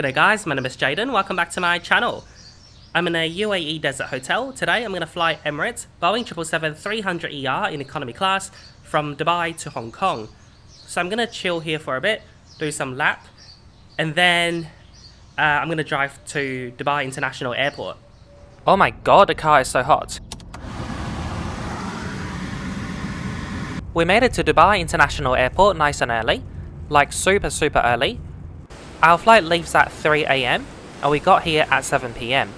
G'day guys, my name is Jaden, welcome back to my channel. I'm in a UAE desert hotel. Today I'm going to fly Emirates Boeing 777-300ER in economy class from Dubai to Hong Kong. So I'm going to chill here for a bit, do some lap, and then I'm going to drive to Dubai International Airport. Oh my god, the car is so hot. We made it to Dubai International Airport nice and early, like super early. Our flight leaves at 3 AM and we got here at 7 PM.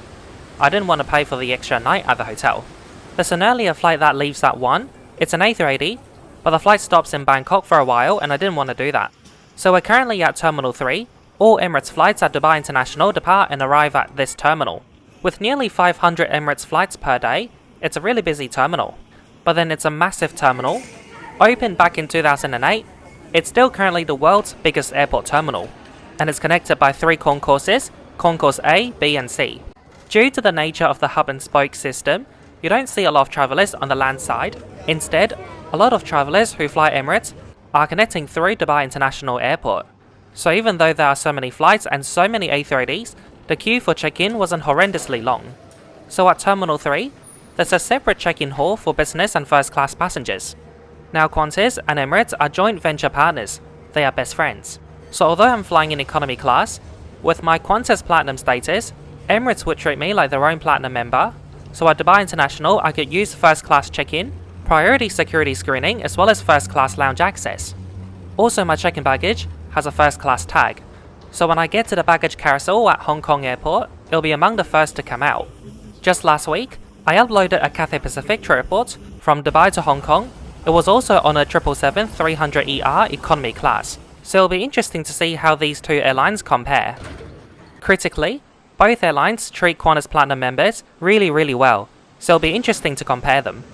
I didn't want to pay for the extra night at the hotel. There's an earlier flight that leaves at 1, it's an A380, but the flight stops in Bangkok for a while and I didn't want to do that. So we're currently at Terminal 3, all Emirates flights at Dubai International depart and arrive at this terminal. With nearly 500 Emirates flights per day, it's a really busy terminal. But then it's a massive terminal. Opened back in 2008, it's still currently the world's biggest airport terminal. And it's connected by 3 concourses, Concourse A, B and C. Due to the nature of the hub and spoke system, you don't see a lot of travellers on the land side. Instead, a lot of travellers who fly Emirates are connecting through Dubai International Airport. So even though there are so many flights and so many A380s, the queue for check-in wasn't horrendously long. So at Terminal 3, there's a separate check-in hall for business and first class passengers. Now Qantas and Emirates are joint venture partners, they are best friends. So although I'm flying in economy class, with my Qantas Platinum status, Emirates would treat me like their own Platinum member, so at Dubai International I could use first class check-in, priority security screening as well as first class lounge access. Also my check-in baggage has a first class tag, so when I get to the baggage carousel at Hong Kong airport, it'll be among the first to come out. Just last week, I uploaded a Cathay Pacific trip report from Dubai to Hong Kong. It was also on a 777-300ER economy class. So it'll be interesting to see how these two airlines compare. Critically, both airlines treat Qantas Platinum members really well, so it'll be interesting to compare them.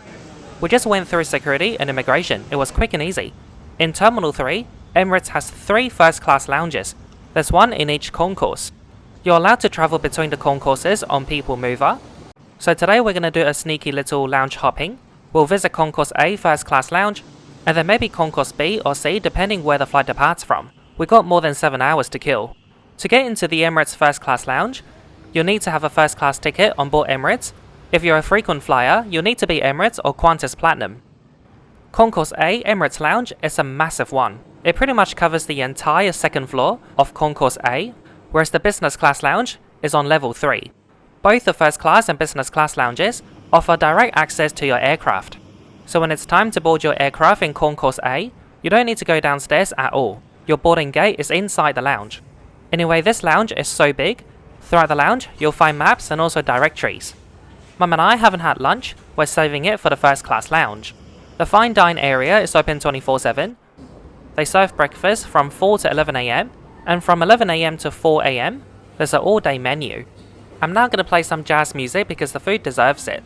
We just went through security and immigration, it was quick and easy. In Terminal 3, Emirates has 3 first class lounges. There's 1 in each concourse. You're allowed to travel between the concourses on People Mover. So today we're going to do a sneaky little lounge hopping. We'll visit Concourse A first class lounge, and then maybe Concourse B or C depending where the flight departs from. We got more than 7 hours to kill. To get into the Emirates first class lounge, you'll need to have a first class ticket on board Emirates. If you're a frequent flyer, you'll need to be Emirates or Qantas Platinum. Concourse A Emirates lounge is a massive one. It pretty much covers the entire second floor of Concourse A, whereas the business class lounge is on level 3. Both the first class and business class lounges offer direct access to your aircraft. So when it's time to board your aircraft in Concourse A, you don't need to go downstairs at all. Your boarding gate is inside the lounge. Anyway, this lounge is so big, throughout the lounge you'll find maps and also directories. Mum and I haven't had lunch, we're saving it for the first class lounge. The fine dine area is open 24/7. They serve breakfast from 4 to 11 AM, and from 11 AM to 4 AM, there's an all-day menu. I'm now going to play some jazz music because the food deserves it.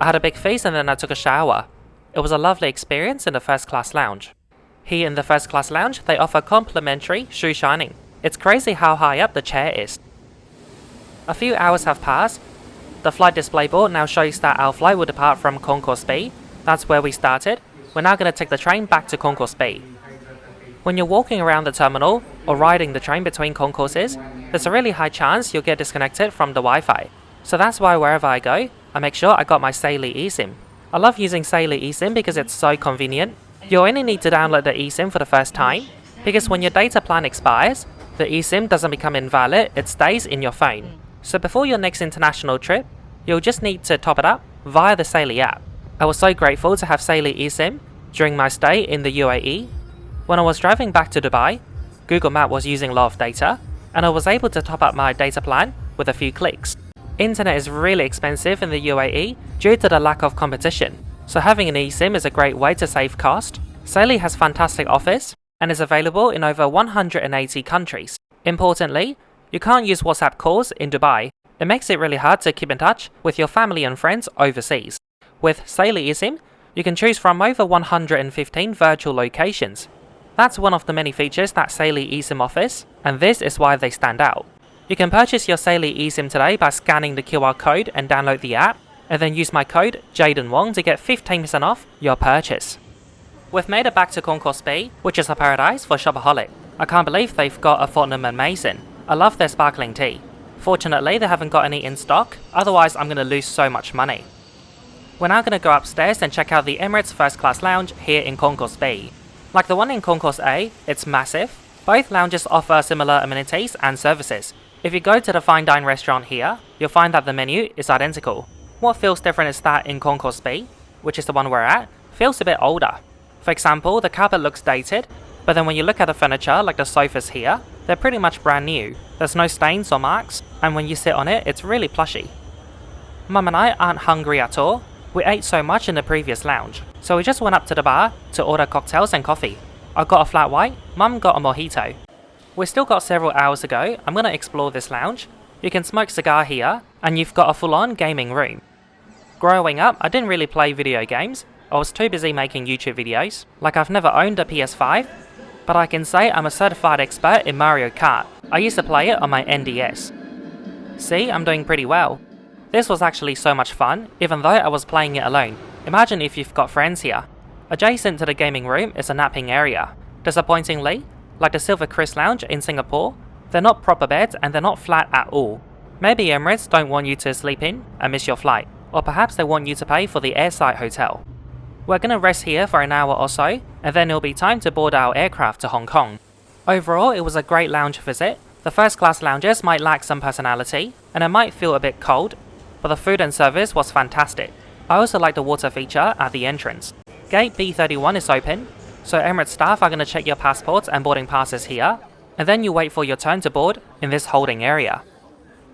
I had a big feast and then I took a shower. It was a lovely experience in the first class lounge. Here in the first class lounge, they offer complimentary shoe shining. It's crazy how high up the chair is. A few hours have passed. The flight display board now shows that our flight will depart from Concourse B. That's where we started. We're now going to take the train back to Concourse B. When you're walking around the terminal or riding the train between concourses, there's a really high chance you'll get disconnected from the Wi-Fi. So that's why wherever I go, I make sure I got my Saily eSIM. I love using Saily eSIM because it's so convenient. You only need to download the eSIM for the first time, because when your data plan expires, the eSIM doesn't become invalid, it stays in your phone. So before your next international trip, you'll just need to top it up via the Saily app. I was so grateful to have Saily eSIM during my stay in the UAE. When I was driving back to Dubai, Google Maps was using a lot of data, and I was able to top up my data plan with a few clicks. Internet is really expensive in the UAE due to the lack of competition, so having an eSIM is a great way to save cost. Saily has fantastic offers and is available in over 180 countries. Importantly, you can't use WhatsApp calls in Dubai. It makes it really hard to keep in touch with your family and friends overseas. With Saily eSIM, you can choose from over 115 virtual locations. That's one of the many features that Saily eSIM offers, and this is why they stand out. You can purchase your Saily eSIM today by scanning the QR code and download the app, and then use my code Jaden Wong to get 15% off your purchase. We've made it back to Concourse B, which is a paradise for shopaholic. I can't believe they've got a Fortnum and Mason. I love their sparkling tea. Fortunately, they haven't got any in stock, otherwise I'm going to lose so much money. We're now going to go upstairs and check out the Emirates First Class Lounge here in Concourse B. Like the one in Concourse A, it's massive. Both lounges offer similar amenities and services. If you go to the fine dine restaurant here, you'll find that the menu is identical. What feels different is that in Concourse B, which is the one we're at, feels a bit older. For example, the carpet looks dated, but then when you look at the furniture, like the sofas here, they're pretty much brand new. There's no stains or marks, and when you sit on it, it's really plushy. Mum and I aren't hungry at all. We ate so much in the previous lounge, so we just went up to the bar to order cocktails and coffee. I got a flat white, Mum got a mojito. We still got several hours to go. I'm going to explore this lounge. You can smoke cigar here, and you've got a full-on gaming room. Growing up, I didn't really play video games. I was too busy making YouTube videos. Like I've never owned a PS5, but I can say I'm a certified expert in Mario Kart. I used to play it on my NDS. See, I'm doing pretty well. This was actually so much fun, even though I was playing it alone. Imagine if you've got friends here. Adjacent to the gaming room is a napping area. Disappointingly, like the Silver Chris Lounge in Singapore, they're not proper beds and they're not flat at all. Maybe Emirates don't want you to sleep in and miss your flight, or perhaps they want you to pay for the airside hotel. We're gonna rest here for an hour or so, and then it'll be time to board our aircraft to Hong Kong. Overall, it was a great lounge visit. The first class lounges might lack some personality, and it might feel a bit cold, but the food and service was fantastic. I also like the water feature at the entrance. Gate B31 is open, so Emirates staff are going to check your passports and boarding passes here, and then you wait for your turn to board in this holding area.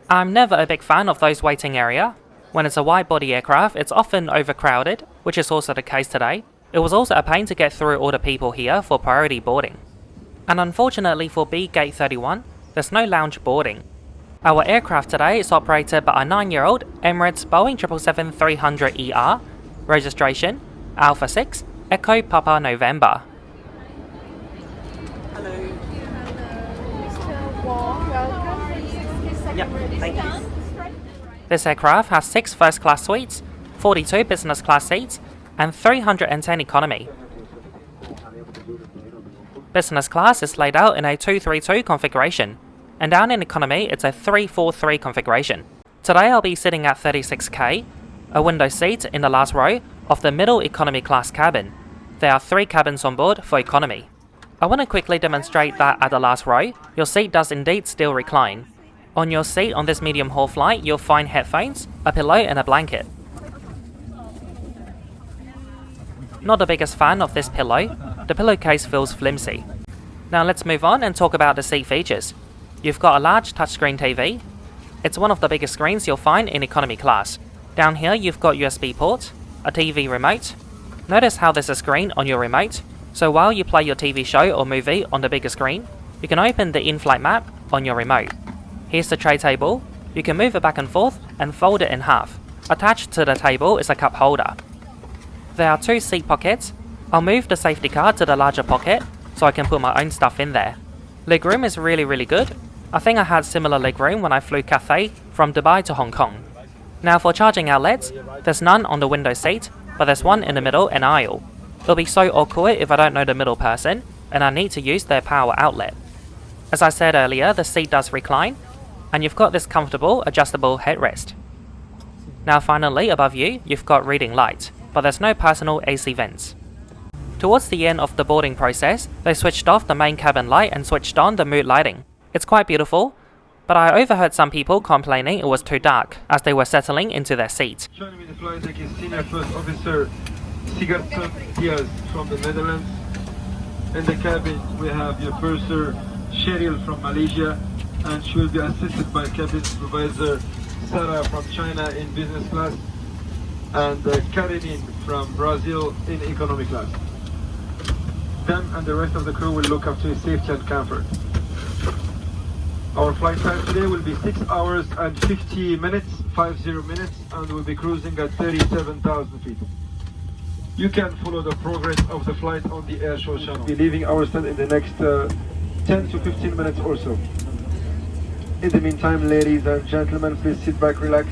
I'm never a big fan of those waiting area. When it's a wide-body aircraft, it's often overcrowded, which is also the case today. It was also a pain to get through all the people here for priority boarding. And unfortunately for B Gate 31, there's no lounge boarding. Our aircraft today is operated by a 9-year-old Emirates Boeing 777-300ER, registration Alpha 6, Echo Papa November. Hello. Mr. Wong, welcome. Yep, thank you. This aircraft has 6 first-class suites, 42 business-class seats, and 310 economy. Business class is laid out in a 232 configuration, and down in economy it's a 343 configuration. Today I'll be sitting at 36K, a window seat in the last row of the middle economy class cabin. There are 3 cabins on board for economy. I want to quickly demonstrate that at the last row, your seat does indeed still recline. On your seat on this medium haul flight, you'll find headphones, a pillow and a blanket. Not the biggest fan of this pillow, the pillowcase feels flimsy. Now let's move on and talk about the seat features. You've got a large touchscreen TV. It's one of the biggest screens you'll find in economy class. Down here you've got USB port, a TV remote. Notice how there's a screen on your remote, so while you play your TV show or movie on the bigger screen, you can open the in-flight map on your remote. Here's the tray table. You can move it back and forth and fold it in half. Attached to the table is a cup holder. There are 2 seat pockets. I'll move the safety car to the larger pocket so I can put my own stuff in there. Legroom is really good. I think I had similar legroom when I flew Cathay from Dubai to Hong Kong. Now for charging outlets, there's none on the window seat, but there's one in the middle and aisle. It'll be so awkward if I don't know the middle person and I need to use their power outlet. As I said earlier, the seat does recline, and you've got this comfortable adjustable headrest. Now finally, above you, you've got reading light, but there's no personal AC vents. Towards the end of the boarding process, they switched off the main cabin light and switched on the mood lighting. It's quite beautiful, but I overheard some people complaining it was too dark as they were settling into their seats. Joining me in the flight deck is Senior First Officer Sigurdsson Diaz from the Netherlands. In the cabin we have your purser Cheryl from Malaysia, and she will be assisted by cabin supervisor Sarah from China in business class, and Karenin from Brazil in economy class. Them and the rest of the crew will look after your safety and comfort. Our flight time today will be 6 hours and 50 minutes, and we'll be cruising at 37,000 feet. You can follow the progress of the flight on the airshow channel. We'll be leaving our stand in the next 10 to 15 minutes or so. In the meantime, ladies and gentlemen, please sit back, relax,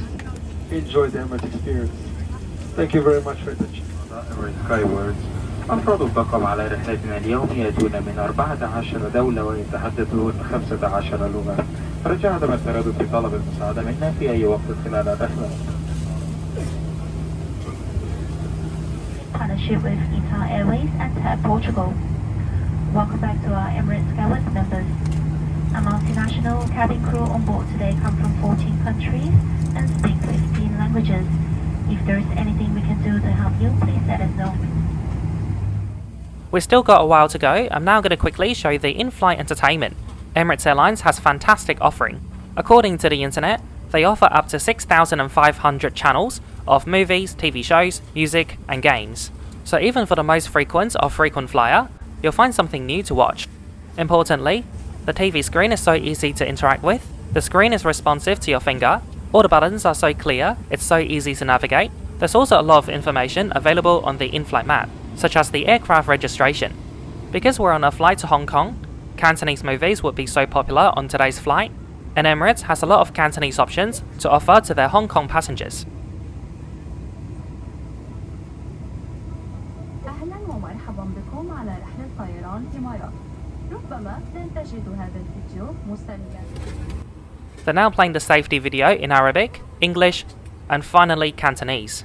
enjoy the Emirates experience. Thank you very much for your attention. Skywards. أفراد الطاقم على رحلتنا اليوم يأتون من 14 دولة ويتحدثون 15 لغة. رجاء عدم التردد في طلب المساعدة منا في أي وقت خلال الرحلة. Partnership with Qatar Airways and TAP Portugal. Welcome back to our Emirates Skywards members. A multinational cabin crew on board today come from 14 countries and speak 15 languages. If there is anything we can do to help you, please let us know. We've still got a while to go. I'm now going to quickly show you the in-flight entertainment. Emirates Airlines has fantastic offering. According to the internet, they offer up to 6,500 channels of movies, TV shows, music and games. So even for the most frequent or frequent flyer, you'll find something new to watch. Importantly, the TV screen is so easy to interact with. The screen is responsive to your finger. All the buttons are so clear, it's so easy to navigate. There's also a lot of information available on the in-flight map, such as the aircraft registration. Because we're on a flight to Hong Kong, Cantonese movies would be so popular on today's flight, and Emirates has a lot of Cantonese options to offer to their Hong Kong passengers. أهلا ومرحبا بكم على رحلة طيران إمارات. ربما لن تجدوا هذا الفيديو مسليا. They're now playing the safety video in Arabic, English, and finally Cantonese.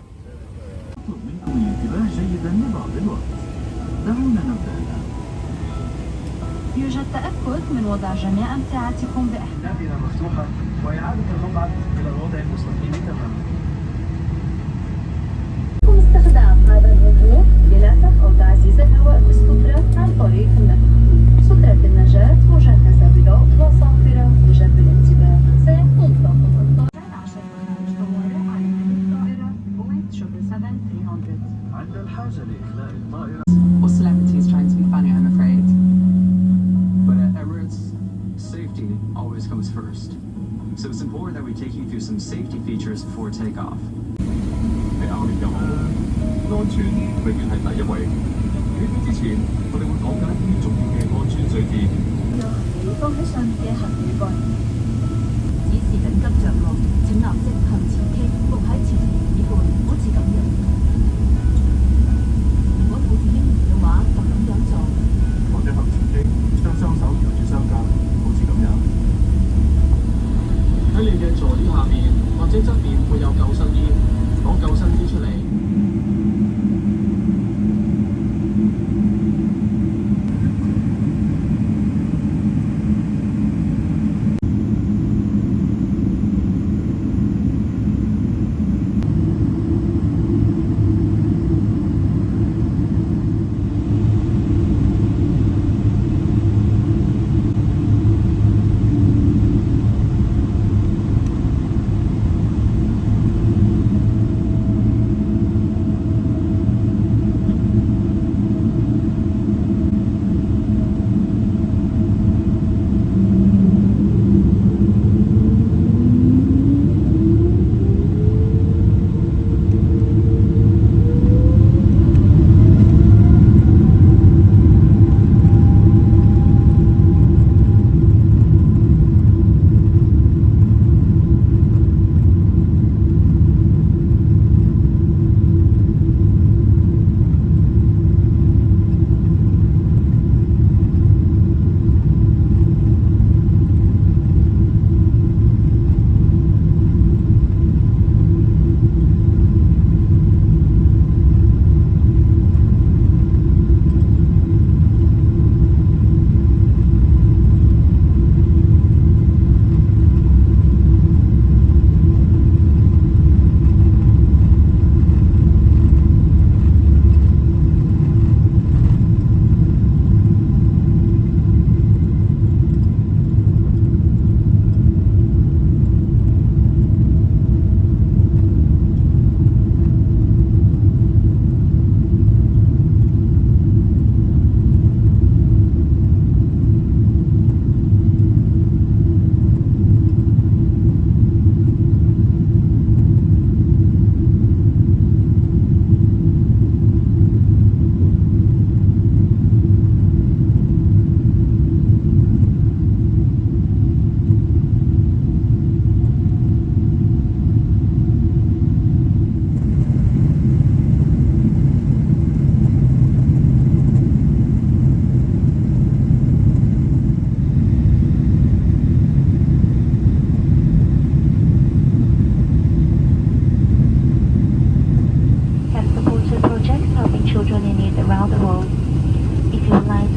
يوجد تأكد من وضع جميع أمتعتكم نافذة مفتوحة وإعادة المقعد إلى الوضع المستقيم تماما. يمكن استخدام هذا الوضوء لنفخ أو تعزيز الهواء في السترة عن طريق النفخ. سترة النجاة مجهزة بضوء وصافرة لجلب الانتباه. سيكون ضغط الطائرة 10 برنامج طوارئ على الطائرة بوينغ 777-300. عند الحاجة لإخلاء الطائرة. Or celebrities trying to be funny, I'm afraid. But at Emirates, safety always comes first. So it's important that we take you through some safety features before takeoff. 喺歐聯嘅航空，安全永遠係第一位。起飛之前，我哋會講解一啲重要嘅安全須知。有放喺上面嘅行李櫃。指示緊急着陸，請立即向前傾，伏喺前面椅背，好似咁樣。如果副應嘅話，就咁樣做。或者向前傾，將雙手搖住雙腳，好似咁樣。喺你嘅座椅下面或者側面會有救生衣，攞救生衣出嚟。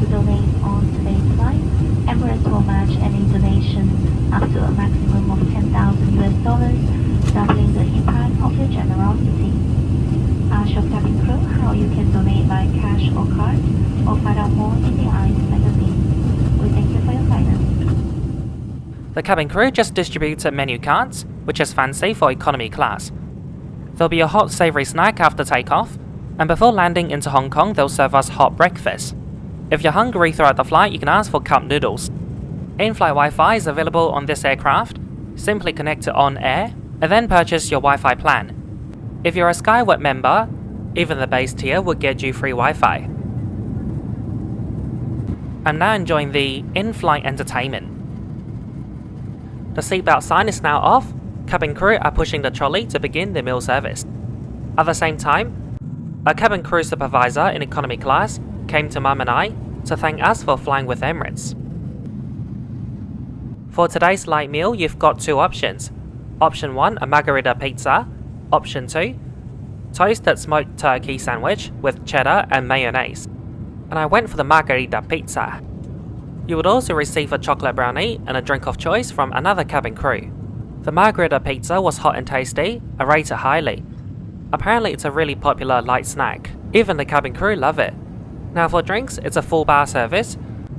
to donate on today's flight, Emirates will match any donation up to a maximum of $10,000, doubling the impact of your generosity. Ask your cabin crew how you can donate by cash or card, or find out more in the ICE magazine. We thank you for your guidance. The cabin crew just distributed menu cards, which is fancy for economy class. There'll be a hot savoury snack after takeoff, and before landing into Hong Kong they'll serve us hot breakfast. If you're hungry throughout the flight, you can ask for cup noodles. In-flight Wi-Fi is available on this aircraft. Simply connect it on air, and then purchase your Wi-Fi plan. If you're a Skyward member, even the base tier will get you free Wi-Fi. I'm now enjoying the in-flight entertainment. The seatbelt sign is now off. Cabin crew are pushing the trolley to begin the meal service. At the same time, a cabin crew supervisor in economy class came to Mum and I to thank us for flying with Emirates. For today's light meal, you've got two options. Option 1, a margarita pizza. Option 2, toasted smoked turkey sandwich with cheddar and mayonnaise. And I went for the margarita pizza. You would also receive a chocolate brownie and a drink of choice from another cabin crew. The margarita pizza was hot and tasty. I rate it highly. Apparently it's a really popular light snack. Even the cabin crew love it. Now for drinks, it's a full bar service.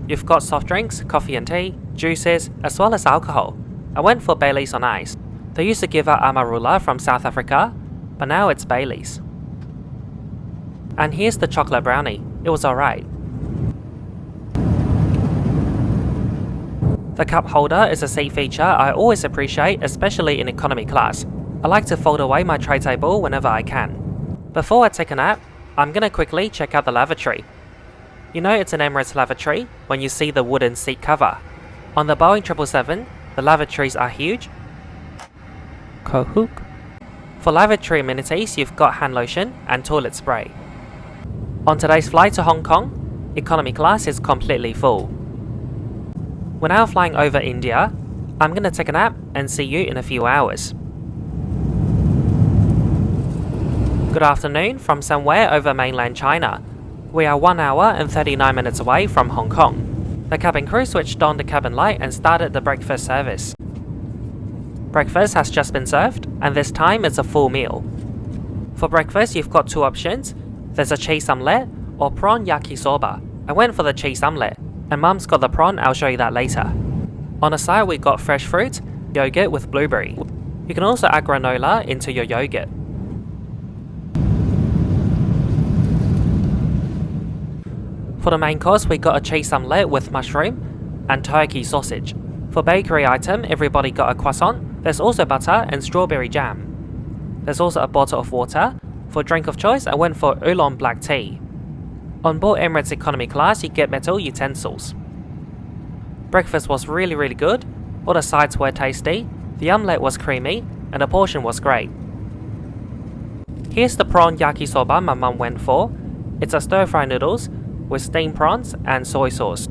You've got soft drinks, coffee and tea, juices, as well as alcohol. I went for Baileys on ice. They used to give out Amarula from South Africa, but now it's Baileys. And here's the chocolate brownie. It was alright. The cup holder is a seat feature I always appreciate, especially in economy class. I like to fold away my tray table whenever I can. Before I take a nap, I'm gonna quickly check out the lavatory. You know it's an Emirates lavatory when you see the wooden seat cover. On the Boeing 777, the lavatories are huge. Kahook. For lavatory amenities, you've got hand lotion and toilet spray. On today's flight to Hong Kong, economy class is completely full. We're now flying over India. I'm gonna take a nap and see you in a few hours. Good afternoon from somewhere over mainland China. We are 1 hour and 39 minutes away from Hong Kong. The cabin crew switched on the cabin light and started the breakfast service. Breakfast has just been served, and this time it's a full meal. For breakfast, you've got two options. There's a cheese omelette or prawn yakisoba. I went for the cheese omelette, and Mum's got the prawn. I'll show you that later. On the side, we got fresh fruit, yogurt with blueberry. You can also add granola into your yogurt. For the main course, we got a cheese omelette with mushroom and turkey sausage. For bakery item, everybody got a croissant. There's also butter and strawberry jam. There's also a bottle of water. For drink of choice, I went for oolong black tea. On board Emirates economy class, you get metal utensils. Breakfast was really good. All the sides were tasty. The omelette was creamy, and the portion was great. Here's the prawn yakisoba my mum went for. It's a stir-fry noodles with steamed prawns and soy sauce.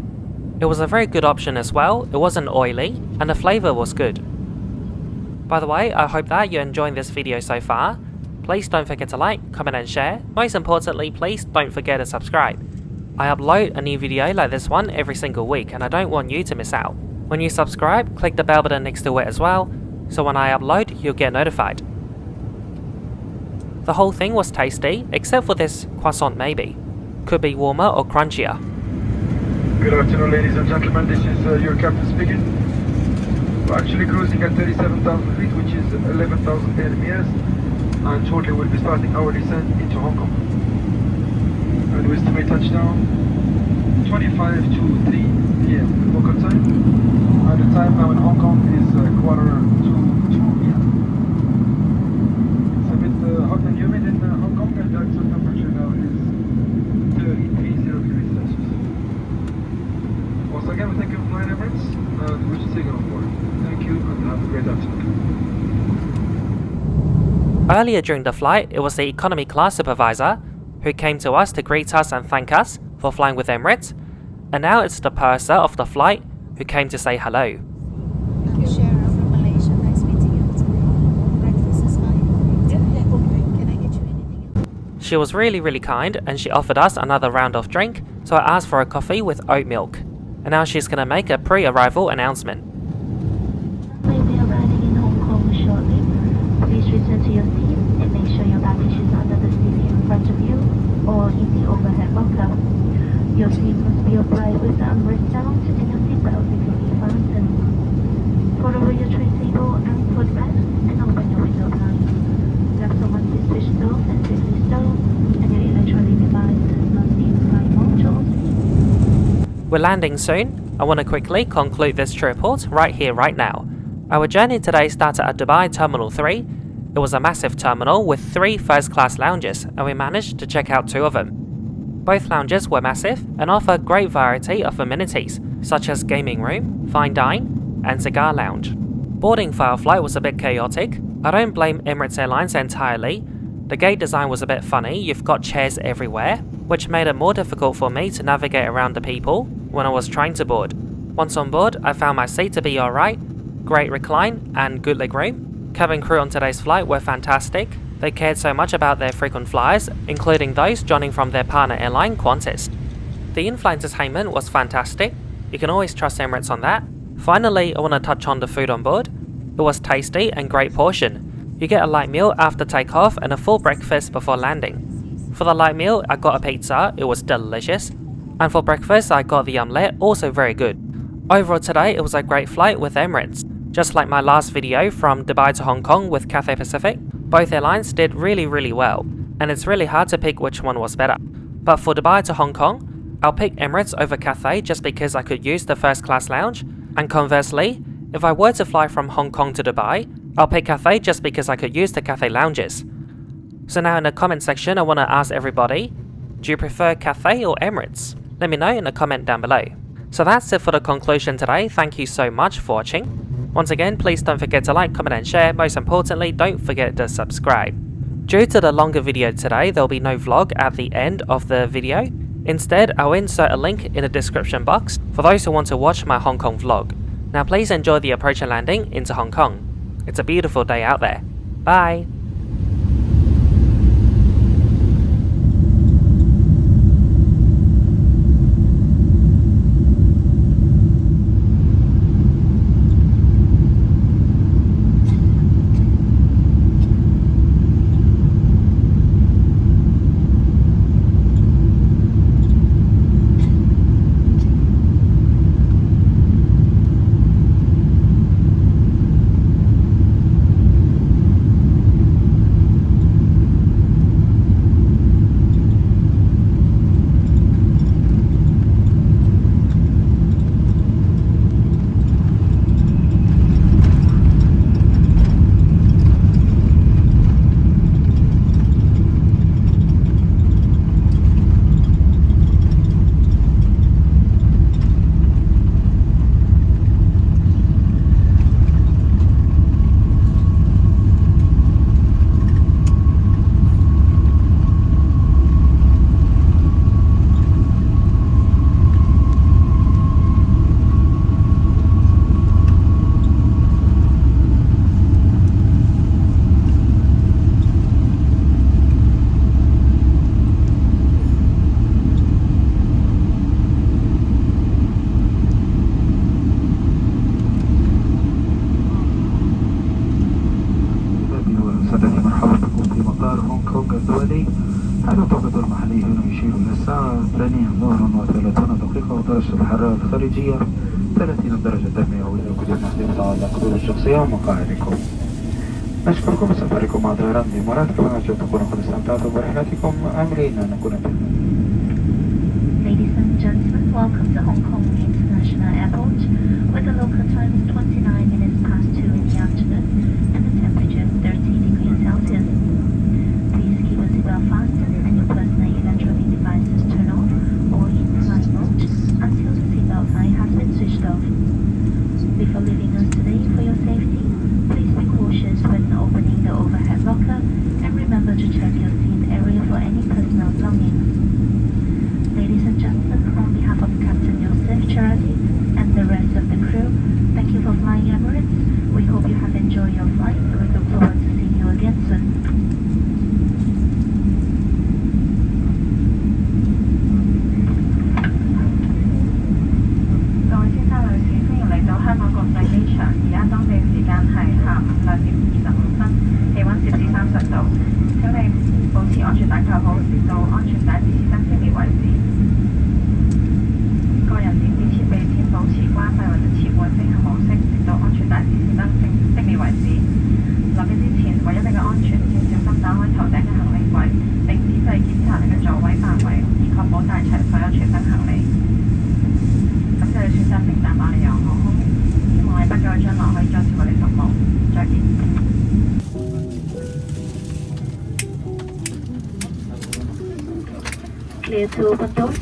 It was a very good option as well. It wasn't oily, and the flavour was good. By the way, I hope that you're enjoying this video so far. Please don't forget to like, comment and share. Most importantly, please don't forget to subscribe. I upload a new video like this one every single week, and I don't want you to miss out. When you subscribe, click the bell button next to it as well, so when I upload, you'll get notified. The whole thing was tasty, except for this croissant maybe. Could be warmer or crunchier. Good afternoon, ladies and gentlemen. This is your captain speaking. We're actually cruising at 37,000 feet, which is 11,010 meters, and shortly we'll be starting our descent into Hong Kong. And we estimate touchdown 25 to 3 p.m. local time. And the time now in Hong Kong is 1:45 to 2 p.m. It's a bit hot and humid in Hong Kong, and the actual temperature now is 30 degrees Celsius. Once again, we thank you for flying Emirates, and we should take it on board. Thank you, and have a great afternoon. Earlier during the flight, it was the economy class supervisor who came to us to greet us and thank us for flying with Emirates, and now it's the purser of the flight who came to say hello. I'm Shara from Malaysia. Nice meeting you today. Breakfast is fine. Yeah, okay. Can I get you anything else? She was really kind, and she offered us another round of drink so I asked for a coffee with oat milk. And now she's gonna make a pre-arrival announcement. We will be arriving in Hong Kong shortly. Please return to your seat and make sure your baggage is under the seat in front of you or in the overhead locker. Your seat must be upright with the armrest down to take your seatbelt before you fasten. Put over your tray table and footrest and open your window blinds. Laptop must be switched off and safely stowed, and your electronic devices must be in flight mode. We're landing soon. I want to quickly conclude this trip report right here, right now. Our journey today started at Dubai Terminal 3. It was a massive terminal with 3 first-class lounges, and we managed to check out 2 of them. Both lounges were massive and offer great variety of amenities, such as gaming room, fine dine, and cigar lounge. Boarding for our flight was a bit chaotic. I don't blame Emirates Airlines entirely. The gate design was a bit funny. You've got chairs everywhere, which made it more difficult for me to navigate around the people when I was trying to board. Once on board, I found my seat to be alright, great recline and good leg room. Cabin crew on today's flight were fantastic. They cared so much about their frequent flyers, including those joining from their partner airline Qantas. The in-flight entertainment was fantastic. You can always trust Emirates on that. Finally, I want to touch on the food on board. It was tasty and great portion. You get a light meal after takeoff and a full breakfast before landing. For the light meal, I got a pizza. It was delicious. And for breakfast, I got the omelette, also very good. Overall today, it was a great flight with Emirates. Just like my last video from Dubai to Hong Kong with Cathay Pacific, both airlines did really well, and it's really hard to pick which one was better. But for Dubai to Hong Kong, I'll pick Emirates over Cathay just because I could use the first class lounge, and conversely, if I were to fly from Hong Kong to Dubai, I'll pick Cathay just because I could use the Cathay lounges. So now in the comment section, I want to ask everybody, do you prefer Cathay or Emirates? Let me know in the comment down below. So that's it for the conclusion today. Thank you so much for watching. Once again, please don't forget to like, comment and share. Most importantly, don't forget to subscribe. Due to the longer video today, there will be no vlog at the end of the video. Instead, I'll insert a link in the description box for those who want to watch my Hong Kong vlog. Now please enjoy the approach and landing into Hong Kong. It's a beautiful day out there. Bye! التوقيت المحلي هنا يشير إلى الساعة 2:32 ودرجة الحرارة الخارجية 30 درجة مئوية وكل ما يتعلق بالحدود الشخصية ومقاعدكم. نشكركم بسفركم مع طيران الإمارات، كما نرجو تكونوا قد استمتعتم برحلتكم آملين أن نكون Ladies and gentlemen, welcome to Hong Kong International Airport, where the local time is 29 minutes past 2 in the afternoon and the temperature is 30 degrees Celsius. Please keep your seatbelt fastened and your personal electronic devices turned off or in flight mode until the seatbelt sign has been switched off. Before leaving us today, for your safety, please be cautious when opening the overhead locker and remember to check your seat area for any personal belongings. Ladies and gentlemen, on behalf of Captain Joseph Charity and the rest of the crew, thank you for flying Emirates. We hope you have enjoyed your flight. 直到安全帶指示燈熄滅為止。個人電子設備先保持關閉或者切換飛行模式，直到安全帶指示燈熄滅為止。落機之前，為咗你嘅安全，請小心打開頭頂嘅行李櫃，並仔細檢查你嘅座位範圍，以確保帶齊所有隨身行李。感謝你選擇乘搭馬里亞航空，希望你不久嘅將來可以再次為你服務。再見。Clear to open doors.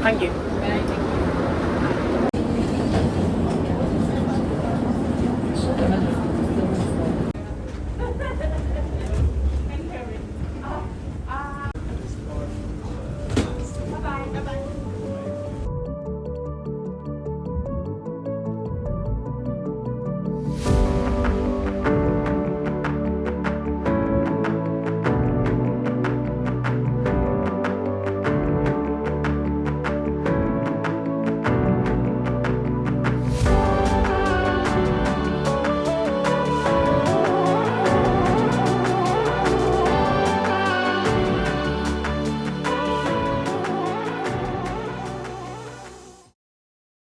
Thank you.